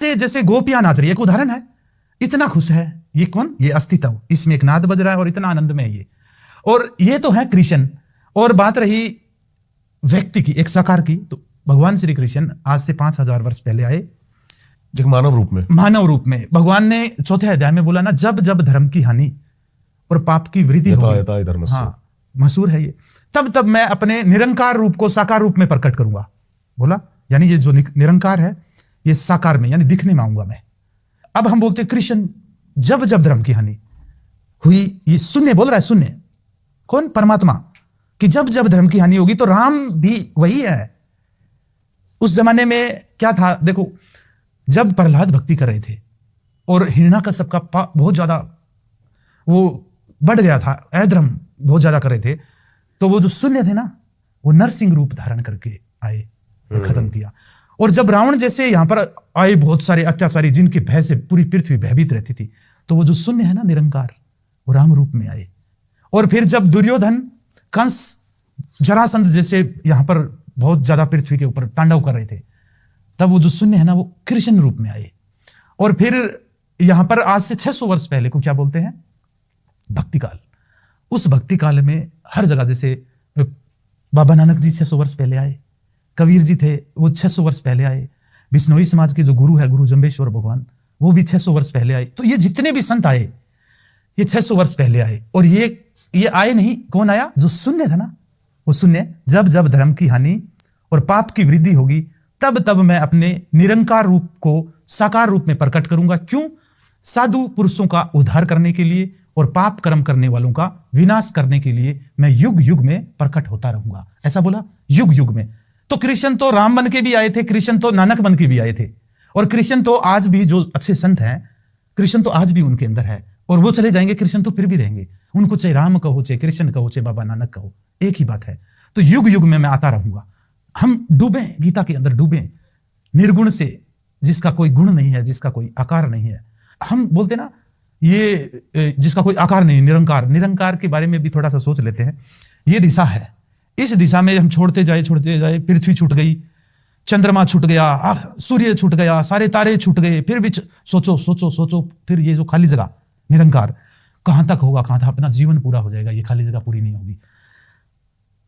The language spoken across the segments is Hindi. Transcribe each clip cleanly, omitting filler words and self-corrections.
जैसे गोपियां नाच रही है, एक उदाहरण है, इतना खुश है। ये कौन? ये अस्तित्व, इसमें एक नाद बज रहा है और इतना आनंद में है ये। और ये तो है कृष्ण। और बात रही व्यक्ति की, एक साकार की, तो भगवान श्री कृष्ण आज से 5000 वर्ष पहले आए एक मानव रूप में। मानव रूप में। भगवान ने 4थे अध्याय में बोला ना, जब जब धर्म की हानि और पाप की वृद्धि होगी, हाँ मशहूर है ये, तब तब मैं अपने निरंकार रूप को साकार रूप में प्रकट करूंगा। बोला यानी ये जो निरंकार है ये साकार में यानी दिखने में आऊंगा मैं। अब हम बोलते कृष्ण जब जब धर्म की हानि हुई, ये शून्य बोल रहा है, शून्य कौन? परमात्मा, कि जब जब धर्म की हानि होगी तो राम भी वही है। उस जमाने में क्या था देखो, जब प्रहलाद भक्ति कर रहे थे और हिरण्याकश्यप का बहुत ज्यादा वो बढ़ गया था, अधर्म बहुत ज्यादा कर रहे थे, तो वो जो शून्य थे ना, वो नरसिंह रूप धारण करके आए और खत्म किया। और जब रावण जैसे यहां पर आए बहुत सारे अत्याचारी, जिनके भय से पूरी पृथ्वी भयभीत रहती थी, तो वो जो शून्य है ना निरंकार, वो राम रूप में आए। और फिर जब दुर्योधन, कंस, जरासंध जैसे यहां पर बहुत ज्यादा पृथ्वी के ऊपर तांडव कर रहे थे, तब वो जो शून्य है ना वो कृष्ण रूप में आए। और फिर यहां पर आज से 600 वर्ष पहले को क्या बोलते हैं? भक्ति काल। उस भक्ति काल में हर जगह, जैसे बाबा नानक जी 600 वर्ष पहले आए, कबीर जी थे वो 600 वर्ष पहले आए, बिश्नोई समाज के जो गुरु है गुरु जम्बेश्वर भगवान, वो भी 600 वर्ष पहले आए। तो ये जितने भी संत आए ये 600 वर्ष पहले आए। और ये आए नहीं, कौन आया? जो शून्य था ना, वो शून्य। जब जब धर्म की हानि और पाप की वृद्धि होगी तब तब मैं अपने निरंकार रूप को साकार रूप में प्रकट करूंगा। क्यों? साधु पुरुषों का उद्धार करने के लिए और पाप कर्म करने वालों का विनाश करने के लिए मैं युग युग में प्रकट होता रहूंगा। ऐसा बोला, युग युग में। तो कृष्ण तो राम बन के भी आए थे, कृष्ण तो नानक बन के भी आए थे, और कृष्ण तो आज भी जो अच्छे संत हैं, कृष्ण तो आज भी उनके अंदर है। और वो चले जाएंगे, कृष्ण तो फिर भी रहेंगे। उनको चाहे राम कहो, चाहे कृष्ण कहो, चाहे बाबा नानक कहो, एक ही बात है। तो युग युग में मैं आता रहूंगा। हम डूबे, गीता के अंदर डूबे, निर्गुण से, जिसका कोई गुण नहीं है, जिसका कोई आकार नहीं है। हम बोलते ना ये जिसका कोई आकार नहीं, निरंकार। निरंकार के बारे में भी थोड़ा सा सोच लेते हैं। ये दिशा है, इस दिशा में हम छोड़ते जाए, पृथ्वी छूट गई, चंद्रमा छूट गया, सूर्य छूट गया, सारे तारे छूट गए, फिर भी सोचो सोचो सोचो, फिर ये जो खाली जगह निरंकार कहां तक होगा, कहां तक अपना जीवन पूरा हो जाएगा, ये खाली जगह पूरी नहीं होगी।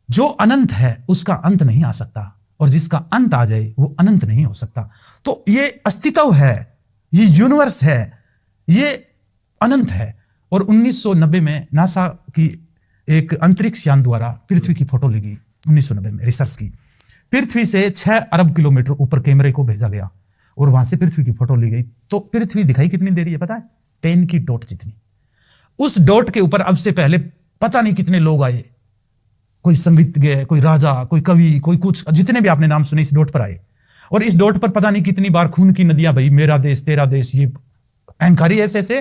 जो अनंत है उसका अंत नहीं आ सकता, और जिसका अंत आ जाए वो अनंत नहीं हो सकता। तो ये अस्तित्व है, ये यूनिवर्स है, ये अनंत है। और 1990 में नासा की एक अंतरिक्ष यान द्वारा पृथ्वी की फोटो ली गई, 1990 में रिसर्च की। पृथ्वी से 6 अरब किलोमीटर ऊपर कैमरे को भेजा गया और वहां से पृथ्वी की फोटो ली गई। तो पृथ्वी दिखाई कितनी दे रही है पता है? पेन की डॉट जितनी। उस डॉट के ऊपर अब से पहले पता नहीं कितने लोग आए, कोई संगीतज्ञ, कोई राजा, कोई कवि, कोई कुछ, जितने भी आपने नाम सुने इस डॉट पर आए। और इस डॉट पर पता नहीं कितनी बार खून की नदियां बही, मेरा देश तेरा देश, ये अहंकारी ऐसे ऐसे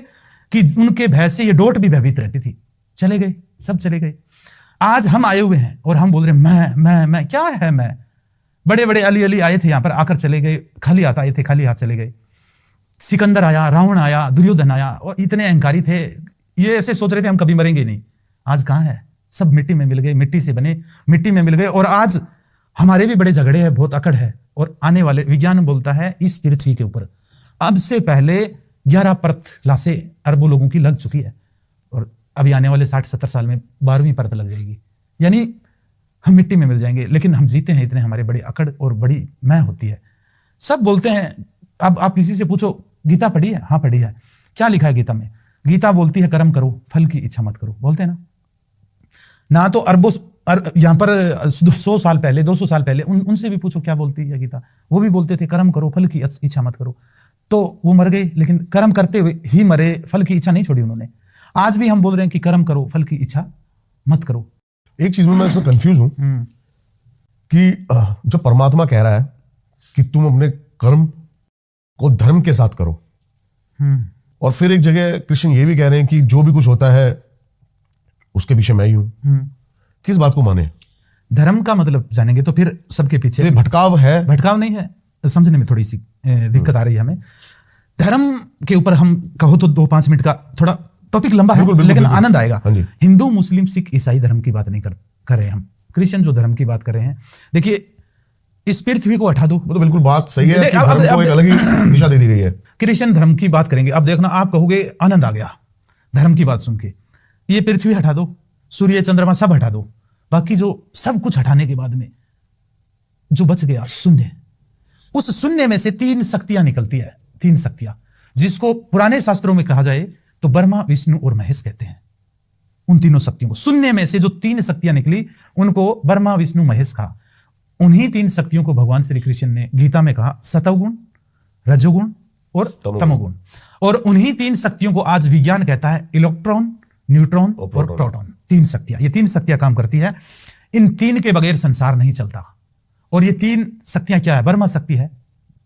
कि उनके भय से ये डॉट भी भयभीत रहती थी। चले गए, सब चले गए। आज हम आए हुए हैं और हम बोल रहे हैं मैं क्या है मैं। बड़े बड़े अली अली आए थे यहां पर, आकर चले गए, खाली हाथ आए थे, खाली हाथ चले गए। सिकंदर आया, रावण आया, दुर्योधन आया, और इतने अहंकारी थे, ये ऐसे सोच रहे थे हम कभी मरेंगे नहीं। आज कहां है? सब मिट्टी में मिल गए, मिट्टी से बने, मिट्टी में मिल गए। और आज हमारे भी बड़े झगड़े हैं, बहुत अकड़ है। और आने वाले, विज्ञान बोलता है इस पृथ्वी के ऊपर अब से पहले 11 परत लाशें अरबों लोगों की लग चुकी है, और अभी आने वाले 60-70 साल में 12वीं परत लग जाएगी। यानी हम मिट्टी में मिल जाएंगे। लेकिन हम जीते हैं, इतने हमारे बड़े अकड़ और बड़ी मैं होती है। सब बोलते हैं, अब आप किसी से पूछो गीता पढ़ी है? हाँ पढ़ी है। क्या लिखा है गीता में? गीता बोलती है कर्म करो, फल की इच्छा मत करो। बोलते हैं ना तो अरबों यहां पर 100 साल पहले, 200 साल पहले उनसे भी पूछो क्या बोलती है गीता। वो भी बोलते थे कर्म करो, फल की इच्छा मत करो। तो वो मर गए, लेकिन कर्म करते हुए ही मरे, फल की इच्छा नहीं छोड़ी उन्होंने। आज भी हम बोल रहे हैं कि कर्म करो, फल की इच्छा मत करो। एक चीज में मैं इसमें कंफ्यूज हूं कि जब परमात्मा कह रहा है कि तुम अपने कर्म को धर्म के साथ करो, और फिर एक जगह कृष्ण ये भी कह रहे हैं कि जो भी कुछ होता है उसके पीछे मैं ही हूं, किस बात को माने? धर्म का मतलब जानेंगे तो फिर सबके पीछे भटकाव है। भटकाव नहीं है, समझने में थोड़ी सी दिक्कत आ रही है हमें। धर्म के ऊपर हम कहो तो 2-5 मिनट का थोड़ा टॉपिक लंबा है, लेकिन आनंद आएगा। हिंदू, मुस्लिम, सिख, ईसाई धर्म की बात नहीं कर रहे हम, कृष्ण जो धर्म की बात कर रहे हैं। देखिए इस पृथ्वी को हटा दो। वो तो बिल्कुल बात सही है कि धर्म को एक अलग ही दिशा दे दी गई है। क्रिश्चियन धर्म की बात करेंगे, अब देखना आप कहोगे आनंद आ गया धर्म की बात सुन के। ये पृथ्वी हटा दो, सूर्य चंद्रमा सब हटा दो, बाकी जो सब कुछ हटाने के बाद में जो बच गया शून्य, उस शून्य में से 3 शक्तियां निकलती है, 3 शक्तियां, जिसको पुराने शास्त्रों में कहा जाए तो ब्रह्मा विष्णु और महेश कहते हैं। उन तीनों शक्तियों को, शून्य में से जो 3 शक्तियां निकली उनको ब्रह्मा विष्णु महेश कहा। उन्हीं 3 शक्तियों को भगवान श्री कृष्ण ने गीता में कहा सतोगुण, रजोगुण और तमोगुण। और उन्हीं 3 शक्तियों को आज विज्ञान कहता है इलेक्ट्रॉन, न्यूट्रॉन और प्रोटॉन। 3 शक्तियां, ये 3 शक्तियां काम करती है। इन 3 के बगैर संसार नहीं चलता। और ये 3 शक्तियां क्या है? ब्रह्मा शक्ति है,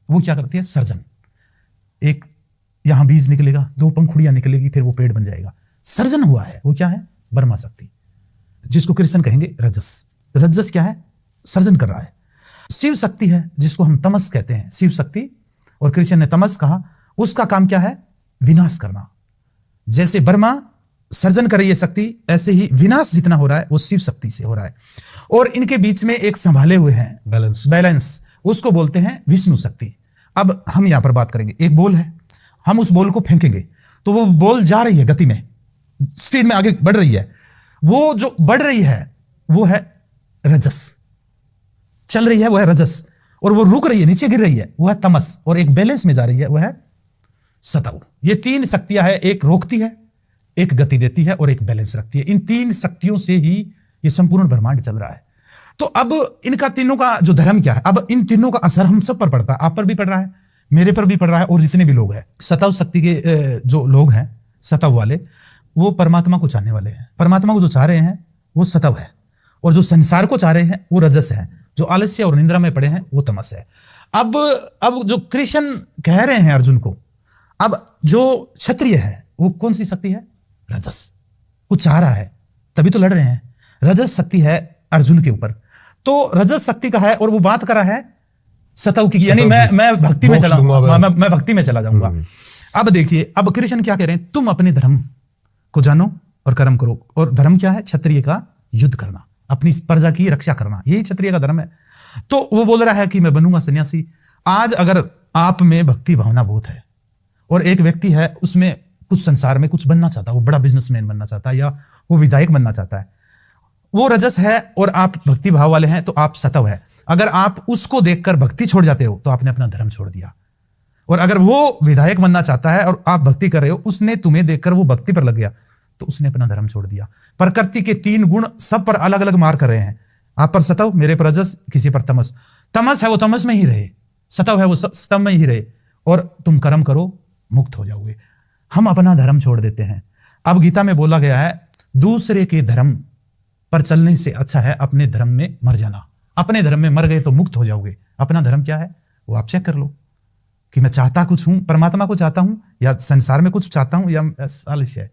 वो क्या करती है? सर्जन। एक यहां बीज निकलेगा, 2 पंखुड़ियां निकलेगी, फिर वो पेड़ बन जाएगा। सर्जन हुआ है, वो क्या है? ब्रह्मा शक्ति, जिसको कृष्ण कहेंगे रजस। रजस क्या है? सर्जन कर रहा है। शिव शक्ति है, जिसको हम तमस कहते हैं, शिव शक्ति, और कृष्ण ने तमस कहा। उसका काम क्या है? विनाश करना। जैसे ब्रह्मा सर्जन कर रही है शक्ति, ऐसे ही विनाश जितना हो रहा है वो शिव शक्ति से हो रहा है। और इनके बीच में एक संभाले हुए हैं बैलेंस, उसको बोलते हैं विष्णु शक्ति। अब हम यहां पर बात करेंगे, एक बॉल है, हम उस बॉल को फेंकेंगे तो वो बॉल जा रही है गति में, स्पीड में आगे बढ़ रही है। वो जो बढ़ रही है वो है रजस, चल रही है वो है रजस, और वो रुक रही है, नीचे गिर रही है, वो है तमस, और एक बैलेंस में जा रही है वो है सतव। ये 3 शक्तियां है, एक रोकती है, एक गति देती है और एक बैलेंस रखती है। इन 3 शक्तियों से ही ये संपूर्ण ब्रह्मांड चल रहा है। तो अब इनका तीनों का जो धर्म क्या है, अब इन तीनों का असर हम सब पर पड़ता है, आप पर भी पड़ रहा है, मेरे पर भी पड़ रहा है, और जितने भी लोग हैं सतव शक्ति के जो लोग हैं, सतव वाले, वो परमात्मा को चाहने वाले हैं। परमात्मा को जो चाह रहे हैं वो सतव है, और जो संसार को चाह रहे हैं वो रजस है, जो आलस्य और निंद्रा में पड़े हैं वो तमस है। अब जो कृष्ण कह रहे हैं अर्जुन को, अब जो क्षत्रिय है वो कौन सी शक्ति है? रजस। वो चाह रहा है, तभी तो लड़ रहे हैं। रजस शक्ति है अर्जुन के ऊपर, तो रजस शक्ति का है, और वो बात कर रहा है सतव की, यानी मैं भक्ति में चला, मैं भक्ति में चला जाऊंगा। अब देखिए, अब कृष्ण क्या कह रहे हैं? तुम अपने धर्म को जानो और कर्म करो। और धर्म क्या है? क्षत्रिय का युद्ध करना, अपनी प्रजा की रक्षा करना, यही क्षत्रिय का धर्म है। तो वो बोल रहा है कि मैं बनूंगा सन्यासी। आज अगर आप में भक्ति भावना बहुत है, और एक व्यक्ति है उसमें कुछ संसार में कुछ बनना चाहता है, वो बड़ा बिजनेसमैन बनना चाहता है, या वो विधायक बनना चाहता है, वो रजस है, और आप भक्ति भाव वाले हैं तो आप सतव है। अगर आप उसको देखकर भक्ति छोड़ जाते हो तो आपने अपना धर्म छोड़ दिया। और अगर वो विधायक बनना चाहता है और आप भक्ति कर रहे हो, उसने तुम्हें देखकर वो भक्ति पर लग गया तो उसने अपना धर्म छोड़ दिया। प्रकृति के 3 गुण सब पर अलग अलग मार कर रहे हैं, आप पर सतव, मेरे पर रजस, किसी पर तमस। तमस है वो तमस में ही रहे, सतव है वो सतव में ही रहे, और तुम कर्म करो, मुक्त हो जाओगे। हम अपना धर्म छोड़ देते हैं। अब गीता में बोला गया है दूसरे के धर्म पर चलने से अच्छा है अपने धर्म में मर जाना। अपने धर्म में मर गए तो मुक्त हो जाओगे। अपना धर्म क्या है वो आप चेक कर लो, कि मैं चाहता कुछ हूं, परमात्मा को चाहता हूं, या संसार में कुछ चाहता हूं, या आलस्य है,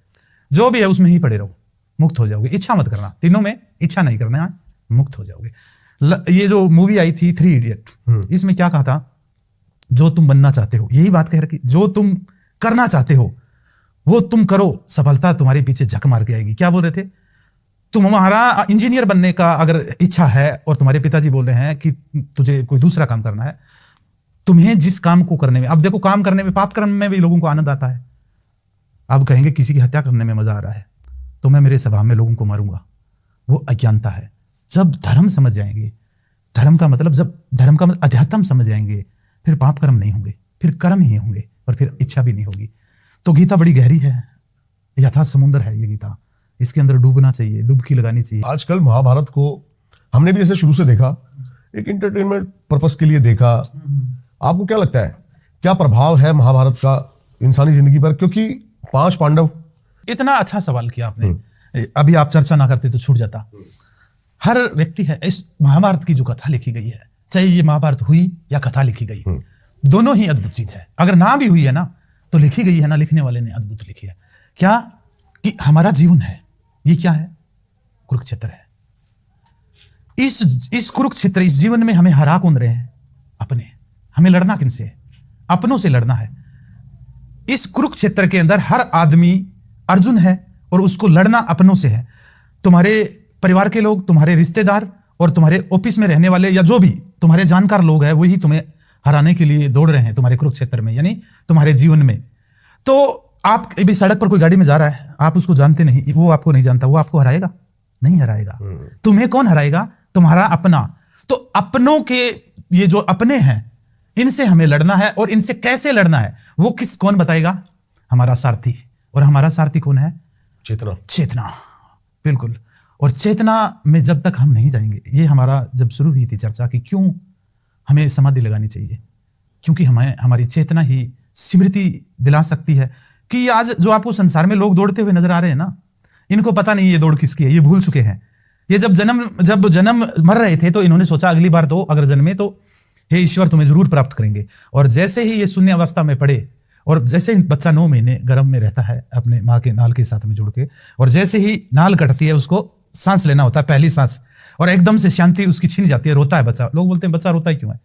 जो भी है उसमें ही पड़े रहो, मुक्त हो जाओगे। इच्छा मत करना, तीनों में इच्छा नहीं करना, मुक्त हो जाओगे। ये जो मूवी आई थी 3 इडियट, इसमें क्या कहा था? जो तुम बनना चाहते हो, यही बात कह रही, जो तुम करना चाहते हो वो तुम करो, सफलता तुम्हारे पीछे झक मार के आएगी। क्या बोल रहे थे? तुम्हारा इंजीनियर बनने का अगर इच्छा है और तुम्हारे पिताजी बोल रहे हैं कि तुझे कोई दूसरा काम करना है, तुम्हें जिस काम को करने में, अब देखो काम करने में, पाप कर्म में भी लोगों को आनंद आता है। अब कहेंगे किसी की हत्या करने में मजा आ रहा है तो मैं मेरे स्वभाव में लोगों को मारूंगा, वो अज्ञानता है। जब धर्म समझ जाएंगे, धर्म का मतलब अध्यात्म समझ जाएंगे, फिर पाप कर्म नहीं होंगे, फिर कर्म ही होंगे, और फिर इच्छा भी नहीं होगी। तो गीता बड़ी गहरी है, यथा समुद्र है ये गीता, इसके अंदर डूबना चाहिए, डुबकी लगानी चाहिए। आजकल महाभारत को हमने भी ऐसे शुरू से देखा, एक एंटरटेनमेंट पर्पस के लिए देखा। आपको क्या लगता है, क्या प्रभाव है महाभारत का इंसानी जिंदगी पर? क्योंकि 5 पांडव। इतना अच्छा सवाल किया आपने, अभी आप चर्चा ना करते तो छूट जाता। हर व्यक्ति है, इस महाभारत की जो कथा लिखी गई है, चाहे ये महाभारत हुई या कथा लिखी गई, दोनों ही अद्भुत चीज है। अगर ना भी हुई है ना तो लिखी गई है ना, लिखने वाले ने अद्भुत लिखी है। क्या कि हमारा जीवन है, ये क्या है? कुरुक्षेत्र है। इस कुरुक्षेत्र, इस जीवन में हमें हरा कौन रहे हैं? अपने। हमें लड़ना किनसे है? अपनों से लड़ना है। इस कुरुक्षेत्र के अंदर हर आदमी अर्जुन है, और उसको लड़ना अपनों से है। तुम्हारे परिवार के लोग, तुम्हारे रिश्तेदार और तुम्हारे ऑफिस में रहने वाले या जो भी तुम्हारे जानकार लोग हैं वही तुम्हें हराने के लिए दौड़ रहे हैं तुम्हारे कुरुक्षेत्र में, यानी तुम्हारे जीवन में। तो आप अभी सड़क पर कोई गाड़ी में जा रहा है, आप उसको जानते नहीं, वो आपको नहीं जानता, वो आपको हराएगा? नहीं हराएगा। तुम्हें कौन हराएगा? तुम्हारा अपना। तो अपनों के ये जो अपने हैं इनसे हमें लड़ना है, और इनसे कैसे लड़ना है वो कौन बताएगा? हमारा सारथी। और हमारा सारथी कौन है? चेतना। चेतना, बिल्कुल। और चेतना में जब तक हम नहीं जाएंगे, ये हमारा जब शुरू हुई थी चर्चा कि क्यों हमें समाधि लगानी चाहिए, क्योंकि हमारी चेतना ही स्मृति दिला सकती है कि आज जो आपको संसार में लोग दौड़ते हुए नजर आ रहे हैं ना, इनको पता नहीं ये दौड़ किसकी है, ये भूल चुके हैं। ये जब जन्म मर रहे थे तो इन्होंने सोचा अगली बार तो अगर जन्मे तो हे ईश्वर तुम्हें जरूर प्राप्त करेंगे। और जैसे ही ये शून्य अवस्था में पड़े, और जैसे ही बच्चा 9 महीने गर्भ में रहता है अपने माँ के नाल के साथ में जुड़ के, और जैसे ही नाल कटती है उसको सांस लेना होता है, पहली सांस, और एकदम से शांति उसकी छीन जाती है, रोता है बच्चा। लोग बोलते हैं बच्चा रोता ही क्यों है?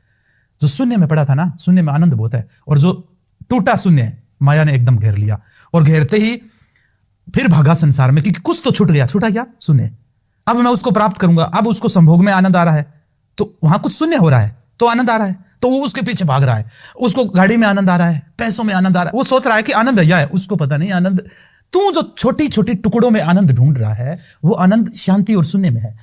जो शून्य में पड़ा था ना, शून्य में आनंद बहुत है, और जो टूटा शून्य माया ने एकदम घेर लिया, और घेरते ही फिर भागा संसार में, क्योंकि कुछ तो छूट गया। छूटा क्या? शून्य। अब मैं उसको प्राप्त करूंगा, अब उसको संभोग में आनंद आ रहा है, तो वहां कुछ शून्य हो रहा है तो आनंद आ रहा है, तो वो उसके पीछे भाग रहा है। उसको गाड़ी में आनंद आ रहा है, पैसों में आनंद आ रहा है, वो सोच रहा है कि आनंद है, उसको पता नहीं आनंद, तू जो छोटी छोटी टुकड़ों में आनंद ढूंढ रहा है वो आनंद शांति और शून्य में है।